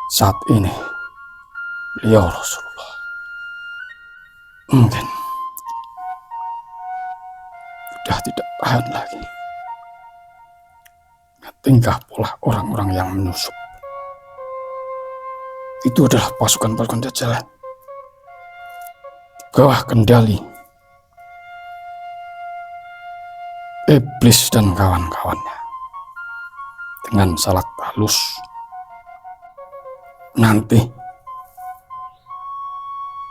Saat ini beliau Rasulullah mungkin sudah tidak tahan lagi tingkah pola orang-orang yang menyusup. Itu adalah pasukan-pasukan Dajjal di bawah kendali iblis dan kawan-kawannya. Dengan salat halus nanti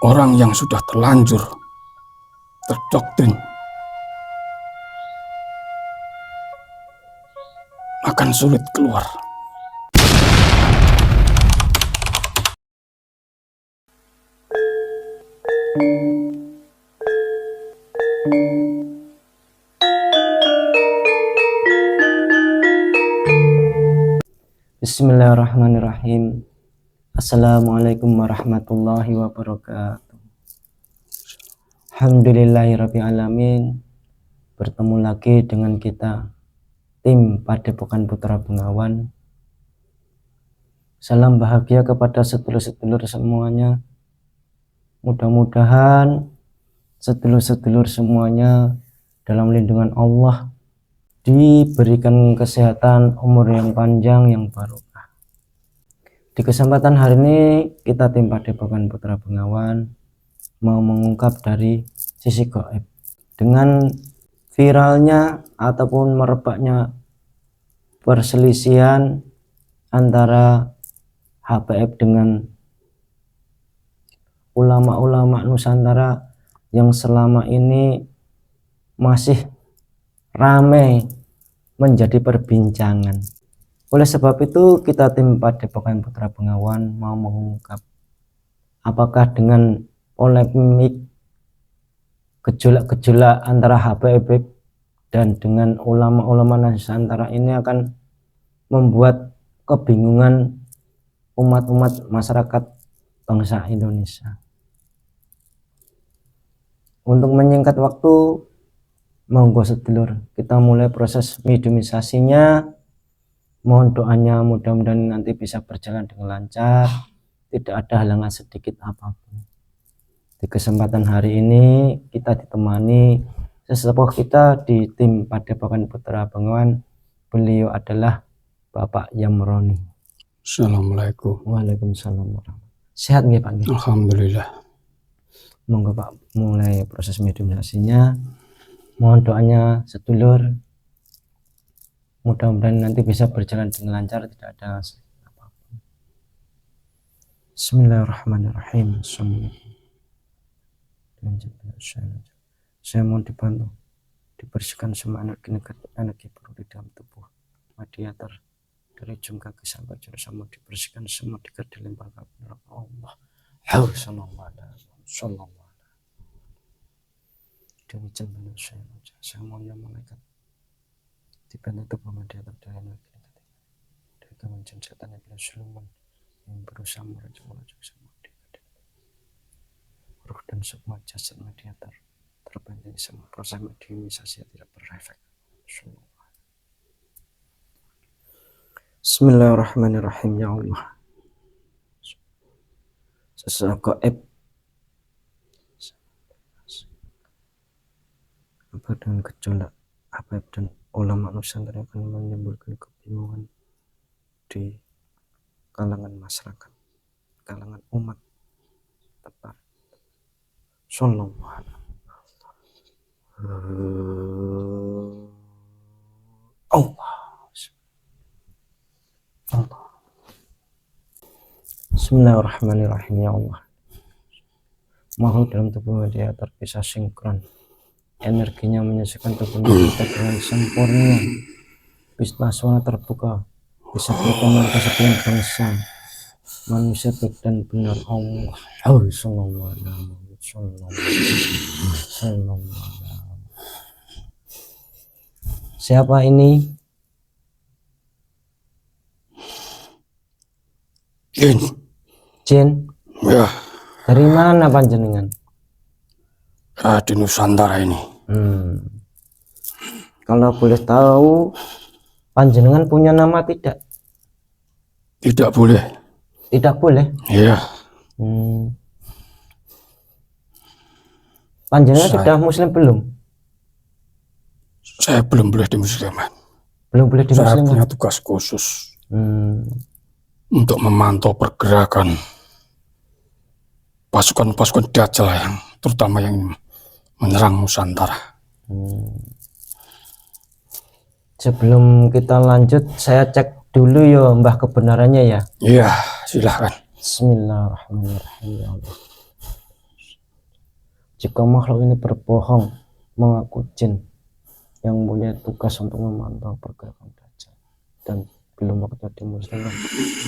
orang yang sudah terlanjur terdoktrin akan sulit keluar. Bismillahirrahmanirrahim. Assalamualaikum warahmatullahi wabarakatuh. Alhamdulillahirrabbilalamin. Bertemu lagi dengan kita, tim Padepokan Putra Bengawan. Salam bahagia kepada sedulur-sedulur semuanya. Mudah-mudahan sedulur-sedulur semuanya dalam lindungan Allah diberikan kesehatan, umur yang panjang, yang barokah. Di kesempatan hari ini kita tim Padepokan Putra Bengawan mau mengungkap dari sisi gaib. Dengan viralnya ataupun merebaknya perselisihan antara HPF dengan ulama-ulama Nusantara yang selama ini masih ramai menjadi perbincangan. Oleh sebab itu kita tim Padepokan Putra Bengawan mau mengungkap apakah dengan polemik gejolak-gejolak antara HPF dan dengan ulama-ulama Nusantara ini akan membuat kebingungan umat-umat masyarakat bangsa Indonesia. Untuk menyingkat waktu, monggo sedulur kita mulai proses mediumisasinya. Mohon doanya mudah-mudahan nanti bisa berjalan dengan lancar, tidak ada halangan sedikit apapun. Di kesempatan hari ini kita ditemani sesepuh kita di tim Padepokan Putra Bengawan. Beliau adalah Bapak Yamroni. Assalamualaikum. Waalaikumsalam warahmatullahi. Sehat nggih Pak? Alhamdulillah. Monggo Pak mulai proses mediumisasinya. Mohon doanya sedulur, mudah-mudahan nanti bisa berjalan dengan lancar, tidak ada apapun. Bismillahirrahmanirrahim. Saya mohon dibantu dibersihkan semua energi buruk di dalam tubuh mediator dari ujung kaki sampai jari, semua dibersihkan, semua dilempar ke neraka Allah. Demi cinta saya mohon yang malaikat dibantu tubuh mediator dari energi negatif, dari kebencian setan yang bila siluman yang berusaha meracun semua ruh dan semua jasad mediator terbanting, semua proses mediumisasi tidak berefek. Bismillahirrahmanirrahim. Ya Allah, sesuatu gaib apa dengan gejolak HPF dan ulama Nusantara akan menimbulkan kebingungan di kalangan masyarakat, kalangan umat tepat. Sallallahu alaihi Allah. Bismillahirrahmanirrahim. Ya Allah, makhluk dalam tubuh mediator bisa sinkron, energinya menyesuaikan tubuh kita dengan sempurna, bisa suara terbuka, bisa berkomunikasi dengan bangsa manusia baik dan benar. Allah. Siapa ini? Jin. Ya, Dari mana panjenengan? di Nusantara ini. Kalau boleh tahu, panjenengan punya nama tidak? Tidak boleh. Tidak boleh. Iya. Panjenengan sudah muslim belum? Saya belum boleh dimuslimkan. Belum boleh Saya dimuslimkan. punya tugas khusus untuk memantau pergerakan pasukan-pasukan Dajjal yang terutama yang menyerang Nusantara. Sebelum kita lanjut, saya cek dulu ya Mbah kebenarannya ya. Iya, silahkan. Bismillahirrahmanirrahim. Ya Allah. Jika makhluk ini berbohong, mengaku jin yang punya tugas untuk memantau pergerakan Dajjal dan belum waktu dimuslimkan,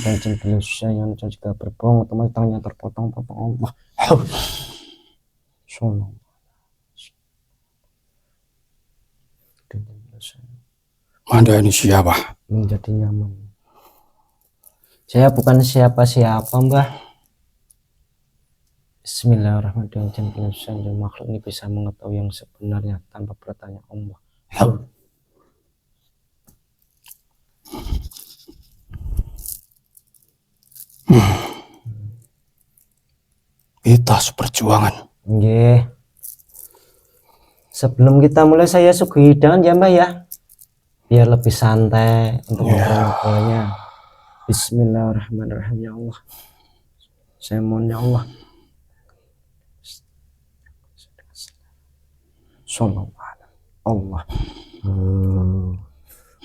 dan jin beliau yang jika berbohong otomatis tangannya terpotong-potong. Allah. Anda ini siapa? Menjadi nyaman. Saya bukan siapa-siapa, Mbah. Bismillahirrahmanirrahim. Dan makhluk ini bisa mengetahui yang sebenarnya tanpa bertanya Allah. Kita seperjuangan. Nggih. Sebelum kita mulai saya suguhi hidangan ya Mbah ya, biar lebih santai untuk ngobrol-ngobrolnya. Bismillahirrahmanirrahim. Ya Allah, saya mohon ya Allah. Sallallahu Allah.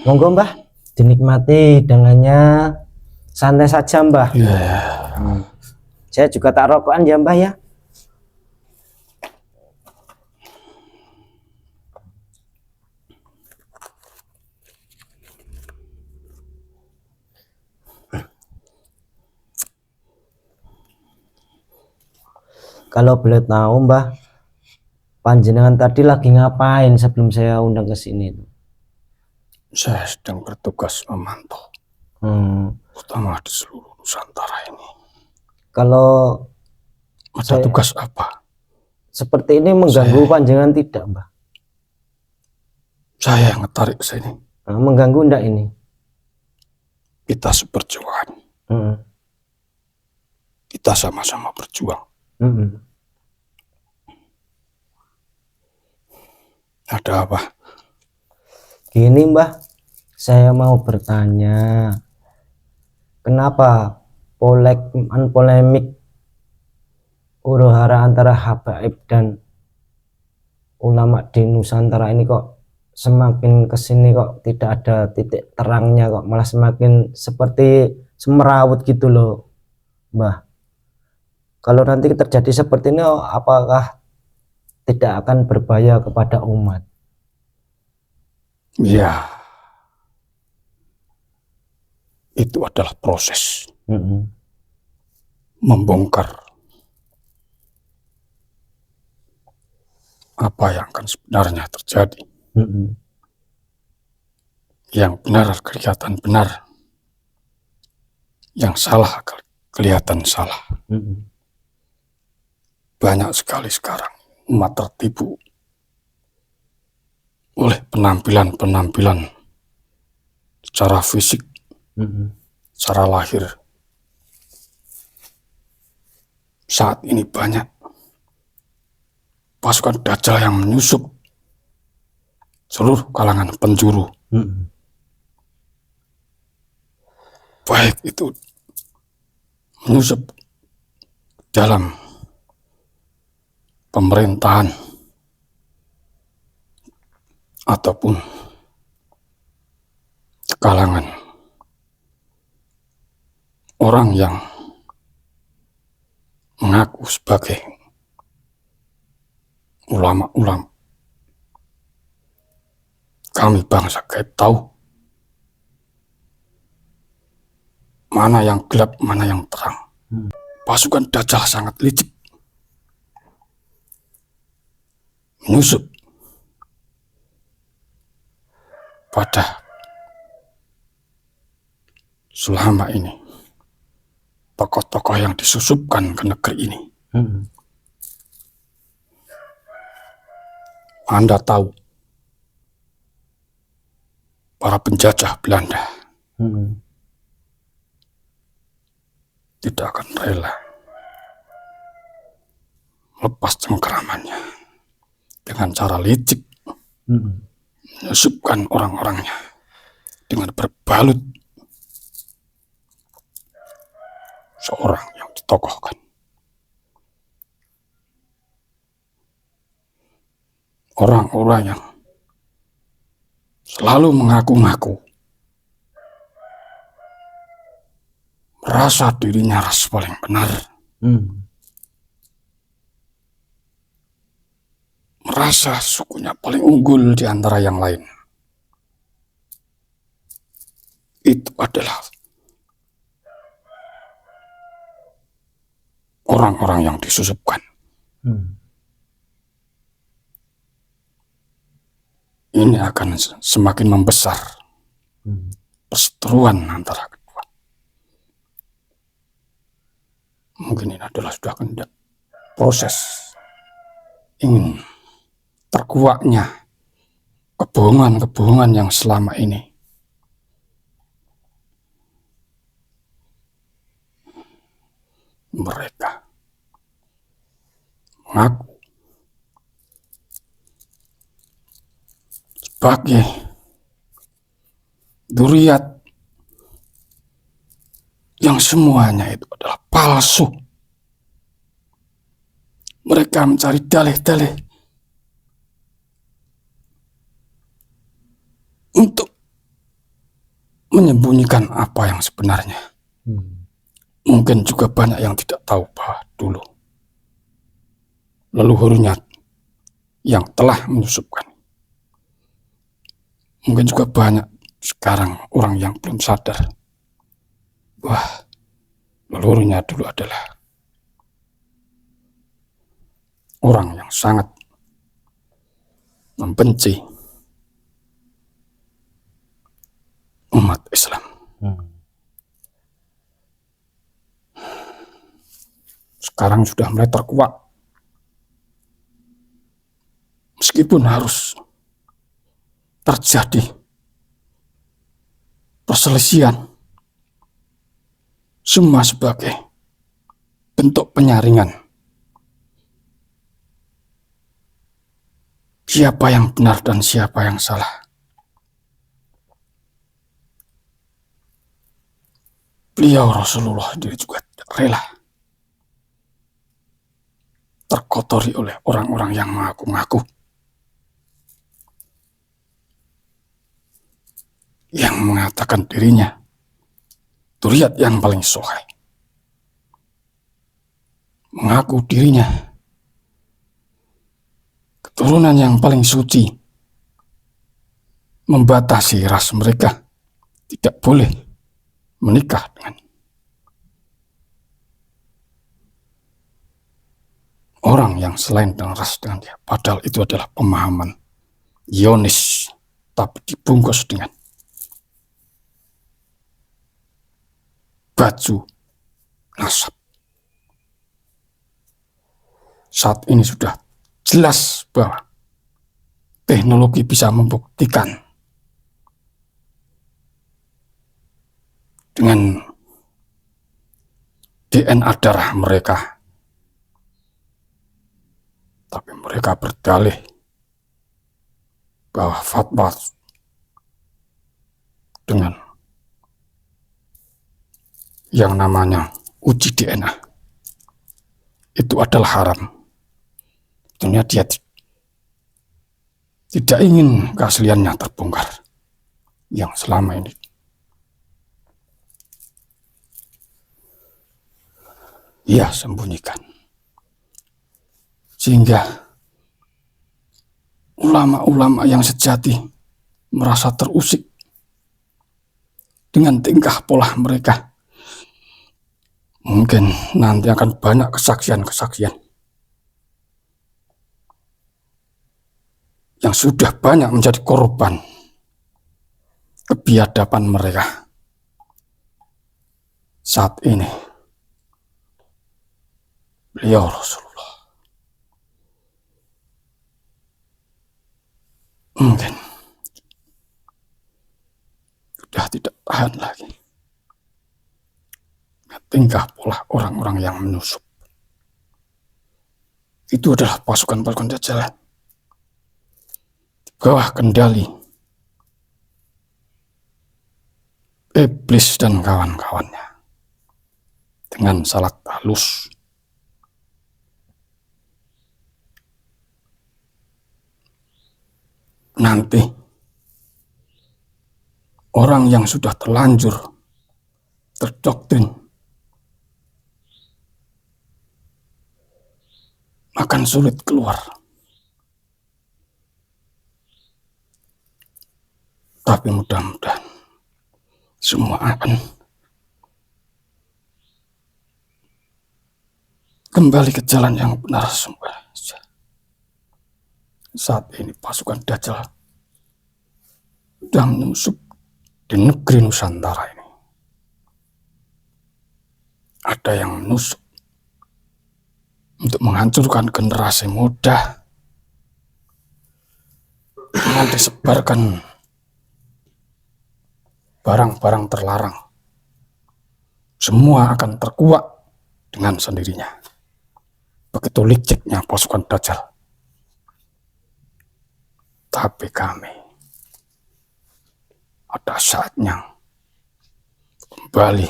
Monggo Mbah, dinikmati hidangannya, santai saja Mbah. Saya juga tak rokokan ya Mbah ya. Kalau boleh tahu Mbah, panjenengan tadi lagi ngapain sebelum saya undang ke sini? Saya sedang bertugas memantau, terutama di seluruh Nusantara ini. Kalau ada tugas apa? Seperti ini mengganggu panjenengan tidak, Mbah? Saya yang ngetarik ke sini. Mengganggu enggak ini? Kita seperjuangan. Kita sama-sama berjuang. Ada apa? Gini Mbah, saya mau bertanya, kenapa polemik huru-hara antara habaib dan ulama di Nusantara ini kok semakin kesini kok tidak ada titik terangnya, kok malah semakin seperti semerawut gitu loh Mbah. Kalau nanti terjadi seperti ini, apakah tidak akan berbahaya kepada umat? Ya, itu adalah proses membongkar apa yang akan sebenarnya terjadi. Yang benar kelihatan benar, yang salah kelihatan salah. Banyak sekali sekarang umat tertipu oleh penampilan secara fisik, secara lahir. Saat ini banyak pasukan Dajjal yang menyusup seluruh kalangan penjuru, baik itu menyusup dalam pemerintahan ataupun kalangan orang yang mengaku sebagai ulama-ulama. Kami bangsa gaib tahu mana yang gelap, mana yang terang. Pasukan Dajjal sangat licik, menyusup pada selama ini tokoh-tokoh yang disusupkan ke negeri ini. Anda tahu, para penjajah Belanda tidak akan rela melepas cengkeramannya dengan cara licik, menyusupkan orang-orangnya dengan berbalut seorang yang ditokohkan. Orang-orang yang selalu mengaku-ngaku, merasa dirinya ras paling benar, merasa sukunya paling unggul di antara yang lain. Itu adalah orang-orang yang disusupkan. Ini akan semakin membesar perseteruan antara kedua. Mungkin ini adalah sudah kehendak proses ingin terkuaknya kebohongan-kebohongan yang selama ini mereka mengaku sebagai dzurriyyat yang semuanya itu adalah palsu. Mereka mencari dalih-dalih untuk menyembunyikan apa yang sebenarnya. Mungkin juga banyak yang tidak tahu bahwa dulu leluhurnya yang telah menyusupkan. Mungkin juga banyak sekarang orang yang belum sadar bahwa leluhurnya dulu adalah orang yang sangat membenci umat Islam. Sekarang sudah mulai terkuak, meskipun harus terjadi perselisihan, semua sebagai bentuk penyaringan siapa yang benar dan siapa yang salah. Beliau Rasulullah sendiri juga tidak rela terkotori oleh orang-orang yang mengaku-ngaku, yang mengatakan dirinya dzurriyyat yang paling sohih, mengaku dirinya keturunan yang paling suci, membatasi ras mereka tidak boleh menikah dengan orang yang selain dengan ras dengan dia. Padahal itu adalah pemahaman Zionis, tapi dibungkus dengan baju nasab. Saat ini sudah jelas bahwa teknologi bisa membuktikan dengan DNA darah mereka, tapi mereka berdalih bahwa fatwa dengan yang namanya uji DNA itu adalah haram. Tentunya dia tidak ingin keasliannya terbongkar yang selama ini ia sembunyikan, sehingga ulama-ulama yang sejati merasa terusik dengan tingkah pola mereka. Mungkin nanti akan banyak kesaksian-kesaksian yang sudah banyak menjadi korban kebiadaban mereka. Saat ini beliau Rasulullah mungkin sudah tidak tahan lagi tingkah pola orang-orang yang menyusup. Itu adalah pasukan-pasukan Dajjal di bawah kendali iblis dan kawan-kawannya. Dengan salat halus, nanti orang yang sudah terlanjur terdoktrin akan sulit keluar. Tapi mudah-mudahan semua akan kembali ke jalan yang benar semua. Saat ini pasukan Dajjal sudah menyusup di negeri Nusantara ini. Ada yang menusuk untuk menghancurkan generasi muda dengan disebarkan barang-barang terlarang. Semua akan terkuak dengan sendirinya. Begitu liciknya pasukan Dajjal. Tapi kami ada saatnya kembali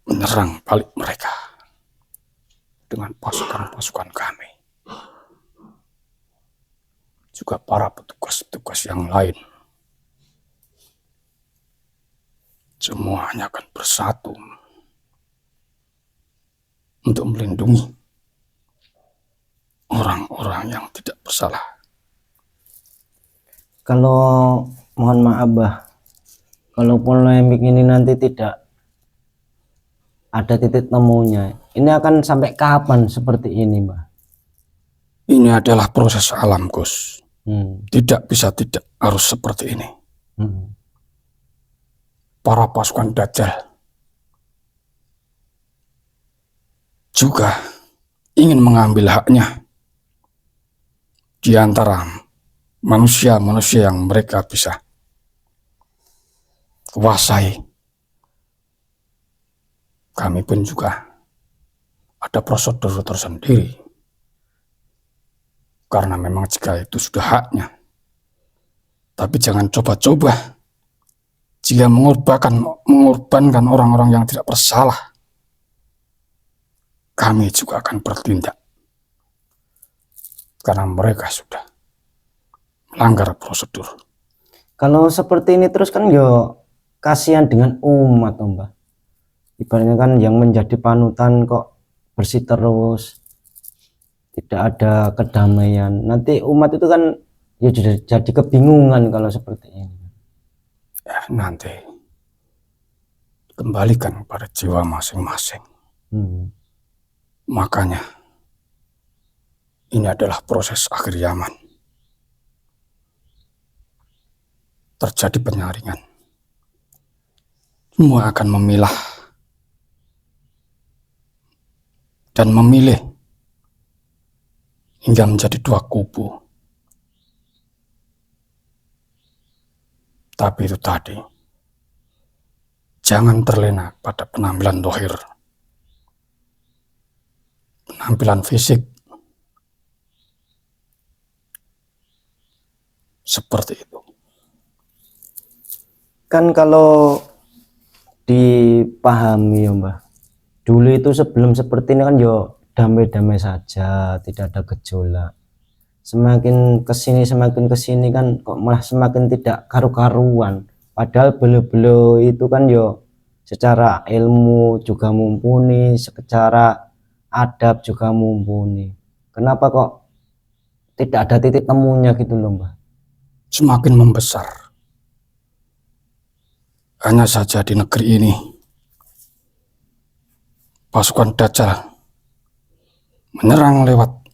menyerang balik mereka dengan pasukan-pasukan kami. Juga para petugas-petugas yang lain. Semuanya akan bersatu untuk melindungi orang-orang yang tidak bersalah. Kalau mohon maaf Bah, kalau polemik ini nanti tidak ada titik temunya, ini akan sampai kapan seperti ini Mbah? Ini adalah proses alam, Gus. Tidak bisa tidak harus seperti ini. Para pasukan Dajjal juga ingin mengambil haknya di antara manusia-manusia yang mereka bisa kuasai. Kami pun juga ada prosedur tersendiri, karena memang jika itu sudah haknya. Tapi jangan coba-coba jika mengorbankan orang-orang yang tidak bersalah. Kami juga akan bertindak, karena mereka sudah melanggar prosedur. Kalau seperti ini terus kan yo kasihan dengan umat Mbah. Ibaratnya kan yang menjadi panutan kok bersih terus, tidak ada kedamaian. Nanti umat itu kan ya jadi kebingungan kalau seperti ini. Ya, nanti kembalikan pada jiwa masing-masing. Makanya ini adalah proses akhir zaman. Terjadi penyaringan. Semua akan memilah dan memilih hingga menjadi dua kubu. Tapi itu tadi, jangan terlena pada penampilan dohir, penampilan fisik. Seperti itu. Kan kalau dipahami ya Mbah, dulu itu sebelum seperti ini kan yo damai-damai saja, tidak ada gejolak. Semakin kesini kan kok malah semakin tidak karu-karuan. Padahal beliau-beliau itu kan yo secara ilmu juga mumpuni, secara adab juga mumpuni. Kenapa kok tidak ada titik temunya gitu loh Mbah? Semakin membesar. Hanya saja di negeri ini pasukan Dajjal menyerang lewat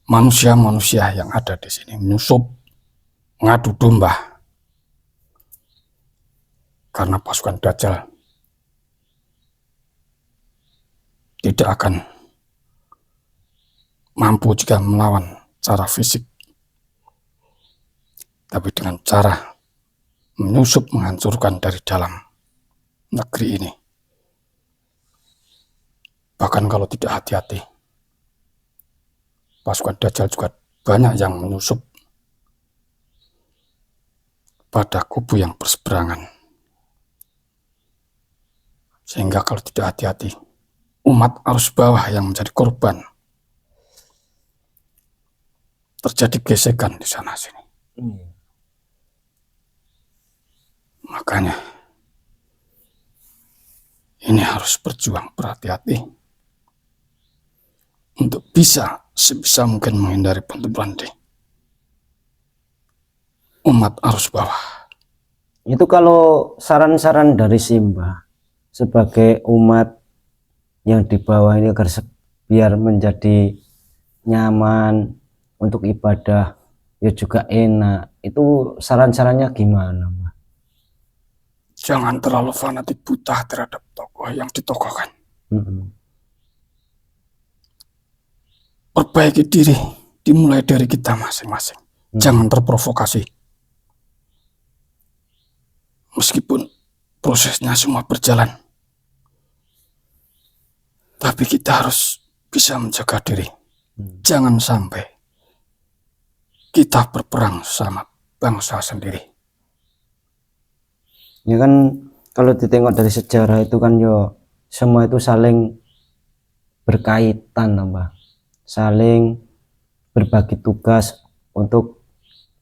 manusia-manusia yang ada di sini, menyusup, mengadu domba. Karena pasukan Dajjal tidak akan mampu jika melawan secara fisik, tapi dengan cara menyusup menghancurkan dari dalam negeri ini. Bahkan kalau tidak hati-hati, pasukan Dajjal juga banyak yang menyusup pada kubu yang berseberangan. Sehingga kalau tidak hati-hati, umat arus bawah yang menjadi korban. Terjadi gesekan di sana sini. Makanya ini harus berjuang berhati-hati untuk bisa sebisa mungkin menghindari benturan di umat arus bawah. Itu kalau saran-saran dari Simbah sebagai umat yang di bawah ini agar biar menjadi nyaman untuk ibadah, ya juga enak, itu saran-sarannya gimana, Mbah? Jangan terlalu fanatik buta terhadap tokoh yang ditokohkan. Perbaiki diri, dimulai dari kita masing-masing. Jangan terprovokasi. Meskipun prosesnya semua berjalan, tapi kita harus bisa menjaga diri. Jangan sampai kita berperang sama bangsa sendiri. Ya kan kalau ditengok dari sejarah itu kan yo semua itu saling berkaitan, Mbah. Saling berbagi tugas untuk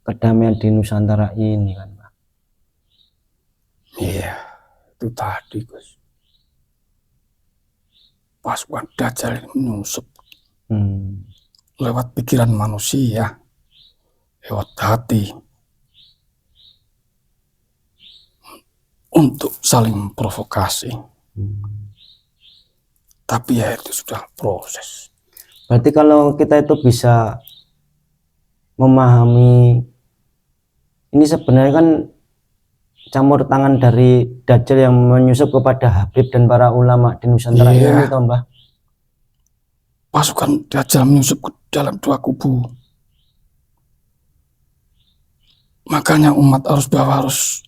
kedamaian di Nusantara ini kan, Mbah. Iya, itu tadi, Gus. Pasukan Dajjal menyusup lewat pikiran manusia, lewat hati, untuk saling memprovokasi. Tapi ya itu sudah proses. Berarti kalau kita itu bisa memahami ini sebenarnya kan campur tangan dari Dajjal yang menyusup kepada Habib dan para ulama di Nusantara ini, toh, Mbah. Pasukan Dajjal menyusup ke dalam dua kubu. Makanya umat arus bawah harus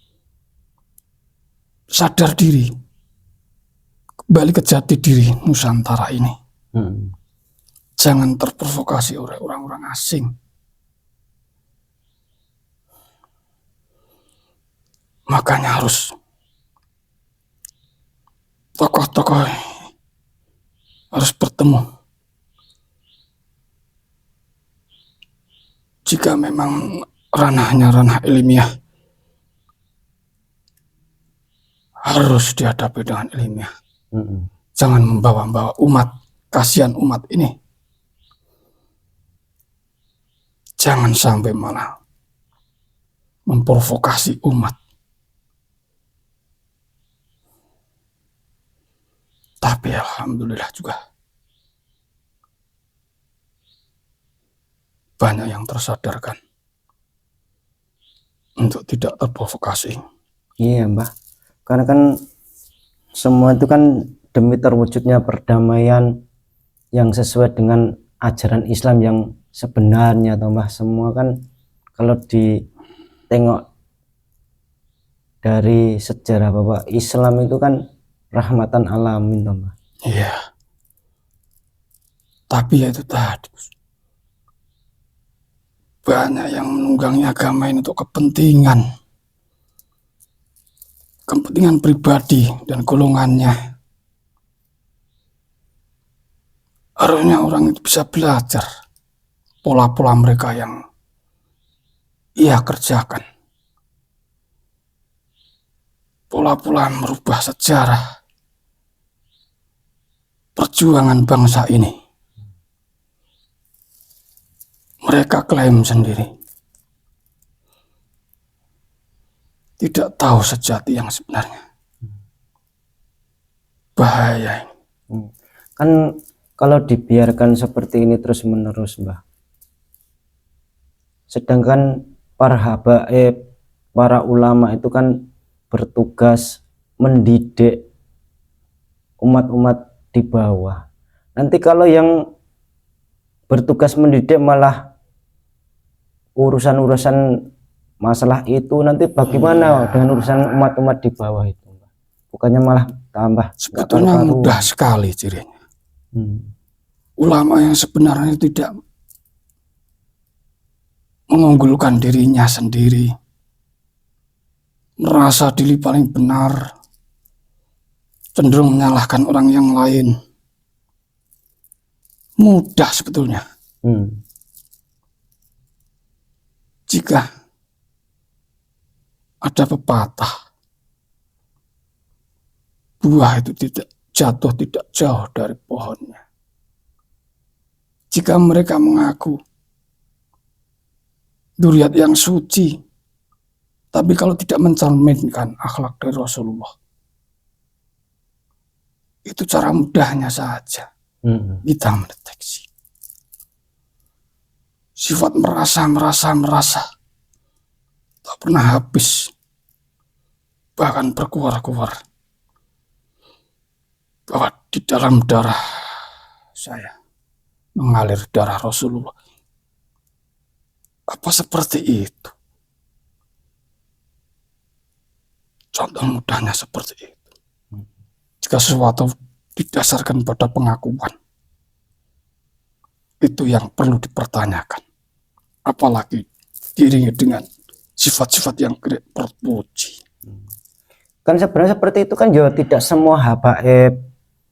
sadar diri, kembali ke jati diri Nusantara ini. Jangan terprovokasi oleh orang-orang asing. Makanya harus tokoh-tokoh harus bertemu. Jika memang ranahnya ranah ilmiah, harus dihadapi dengan ilmiah. Jangan membawa-bawa umat, kasihan umat ini. Jangan sampai malah memprovokasi umat. Tapi alhamdulillah juga banyak yang tersadarkan untuk tidak terprovokasi. Iya, Mbah. Karena kan semua itu kan demi terwujudnya perdamaian yang sesuai dengan ajaran Islam yang sebenarnya, toh, Mbah. Semua kan kalau ditengok dari sejarah bahwa Islam itu kan rahmatan alamin, toh, Mbah. Iya. Tapi ya itu tadi, banyak yang menunggangi agama ini untuk kepentingan pribadi dan golongannya. Harusnya orang itu bisa belajar pola-pola mereka yang ia kerjakan. Pola-pola merubah sejarah perjuangan bangsa ini. Mereka klaim sendiri tidak tahu sejati yang sebenarnya. Bahaya ini. Kan kalau dibiarkan seperti ini terus menerus, Mbah, sedangkan para habaib, para ulama itu kan bertugas mendidik umat-umat di bawah. Nanti kalau yang bertugas mendidik malah urusan-urusan masalah itu, nanti bagaimana dengan urusan umat-umat di bawah itu, Mbah? Bukannya malah tambah nggak Sebetulnya karu-karuan. mudah sekali cirinya. Hmm. Ulama yang sebenarnya tidak mengunggulkan dirinya sendiri, merasa diri paling benar, cenderung menyalahkan orang yang lain. Mudah sebetulnya jika ada pepatah, buah itu tidak jatuh tidak jauh dari pohonnya. Jika mereka mengaku dzurriyyat yang suci, tapi kalau tidak mencerminkan akhlak dari Rasulullah, itu cara mudahnya saja kita mendeteksi. Sifat merasa tak pernah habis, bahkan berkuar-kuar, bahwa di dalam darah saya mengalir darah Rasulullah. Apa seperti itu? Contoh mudahnya seperti itu. Jika sesuatu didasarkan pada pengakuan, itu yang perlu dipertanyakan. Apalagi diiringi dengan sifat-sifat yang terpuji. Kan sebenarnya seperti itu kan ya, tidak semua habaib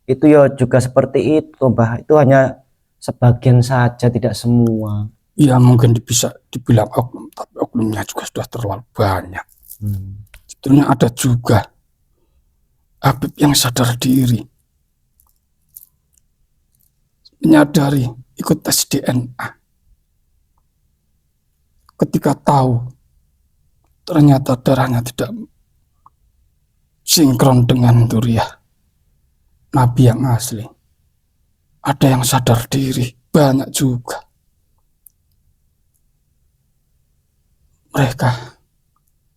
itu ya juga seperti itu, Mbah. Itu hanya sebagian saja, tidak semua. Ya mungkin bisa dibilang oknum, tapi oknumnya juga sudah terlalu banyak. Sebetulnya ada juga habib yang sadar diri, menyadari, ikut tes DNA. Ketika tahu ternyata darahnya tidak sinkron dengan dzurriyyah Nabi yang asli, ada yang sadar diri, banyak juga. Mereka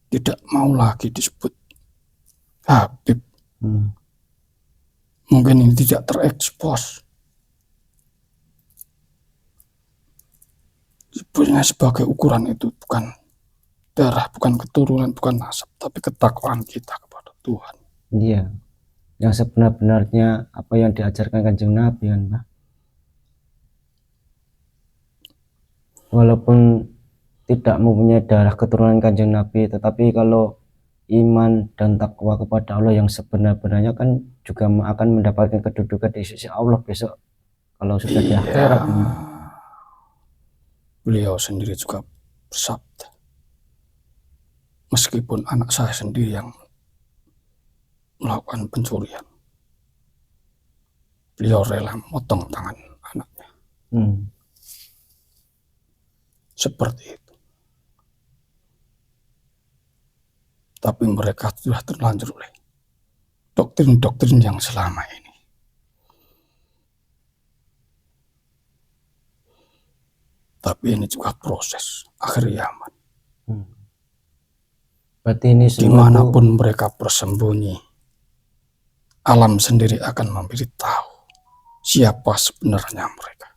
tidak mau lagi disebut habib. Mungkin ini tidak terekspos, sebetulnya sebagai ukuran itu bukan darah, bukan keturunan, bukan nasab, tapi ketakwaan kita kepada Tuhan. Iya, yang sebenar-benarnya apa yang diajarkan Kanjeng Nabi kan, Mbah. Walaupun tidak mempunyai darah keturunan Kanjeng Nabi, tetapi kalau iman dan takwa kepada Allah yang sebenar-benarnya kan juga akan mendapatkan kedudukan di sisi Allah besok kalau sudah di akhirat. Beliau sendiri juga bersabda, meskipun anak saya sendiri yang melakukan pencurian, beliau rela memotong tangan anaknya. Seperti itu. Tapi mereka sudah terlanjur oleh doktrin-doktrin yang selama ini. Tapi ini juga proses akhir zaman. Berarti ini dimanapun mereka bersembunyi, alam sendiri akan memberitahu siapa sebenarnya mereka.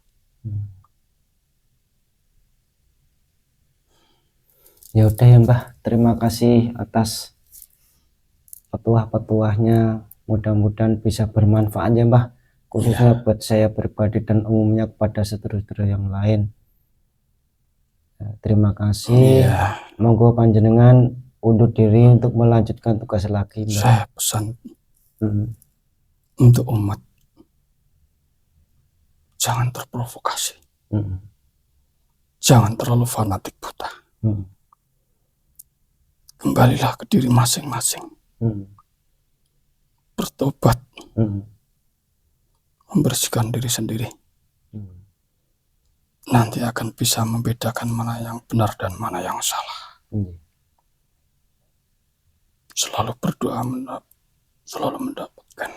Ya udah ya Mbah, terima kasih atas petuah-petuahnya, mudah-mudahan bisa bermanfaat ya Mbah, khususnya buat saya pribadi dan umumnya kepada saudara-saudara yang lain. Terima kasih. Monggo panjenengan undur diri untuk melanjutkan tugas lagi, Mbah. Saya pesan untuk umat, jangan terprovokasi, jangan terlalu fanatik buta. Kembalilah ke diri masing-masing, bertobat, membersihkan diri sendiri. Nanti akan bisa membedakan mana yang benar dan mana yang salah. Selalu berdoa, selalu mendapatkan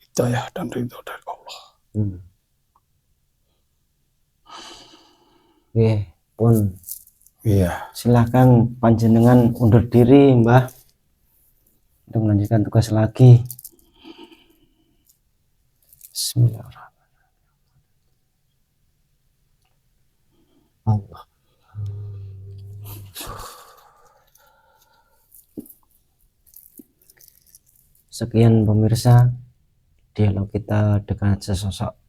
hidayah dan ridho dari Allah. Pun silahkan panjenengan undur diri Mbah untuk melanjutkan tugas lagi. Bismillahirrahmanirrahim. Allah. Sekian pemirsa, dialog kita dengan sesosok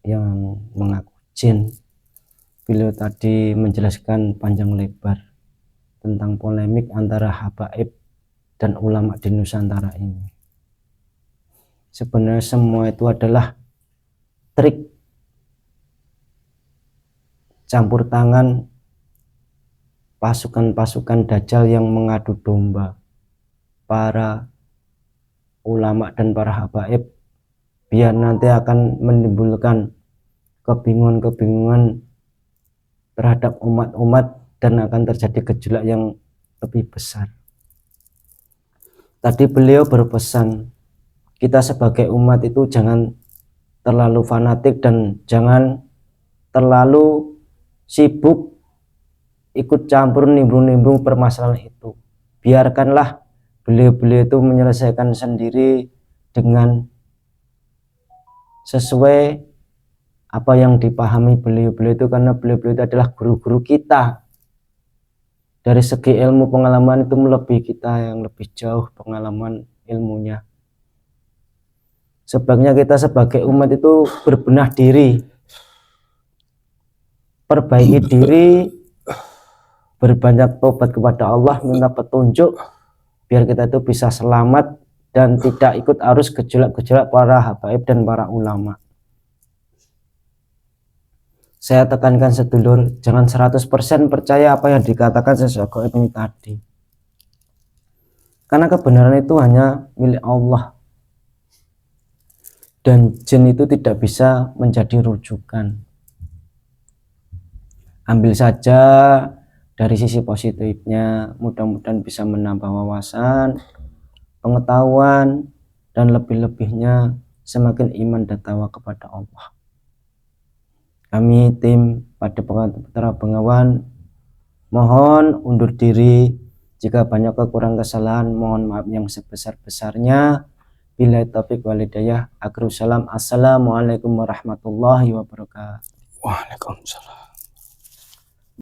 yang mengaku jin. Beliau tadi menjelaskan panjang lebar tentang polemik antara habaib dan ulama di Nusantara ini. Sebenarnya semua itu adalah trik campur tangan pasukan-pasukan Dajjal yang mengadu domba para ulama dan para habaib, biar nanti akan menimbulkan kebingungan terhadap umat-umat dan akan terjadi gejolak yang lebih besar. Tadi beliau berpesan, kita sebagai umat itu jangan terlalu fanatik dan jangan terlalu sibuk ikut campur nimbrung-nimbrung permasalahan itu. Biarkanlah beliau-beliau itu menyelesaikan sendiri dengan sesuai apa yang dipahami beliau-beliau itu, karena beliau-beliau itu adalah guru-guru kita. Dari segi ilmu pengalaman itu melebihi kita yang lebih jauh pengalaman ilmunya. Sebaiknya kita sebagai umat itu berbenah diri, perbaiki diri, berbanyak tobat kepada Allah, minta petunjuk biar kita itu bisa selamat dan tidak ikut arus gejolak-gejolak para habaib dan para ulama. Saya tekankan sedulur, jangan 100% percaya apa yang dikatakan sesosok ini tadi. Karena kebenaran itu hanya milik Allah. Dan jin itu tidak bisa menjadi rujukan. Ambil saja dari sisi positifnya, mudah-mudahan bisa menambah wawasan, pengetahuan, dan lebih-lebihnya semakin iman dan takwa kepada Allah. Kami tim Padepokan Bengawan mohon undur diri. Jika banyak kekurangan kesalahan, mohon maaf yang sebesar-besarnya. Billahi taufiq wal hidayah. Akhirul salam. Assalamualaikum warahmatullahi wabarakatuh. Waalaikumsalam.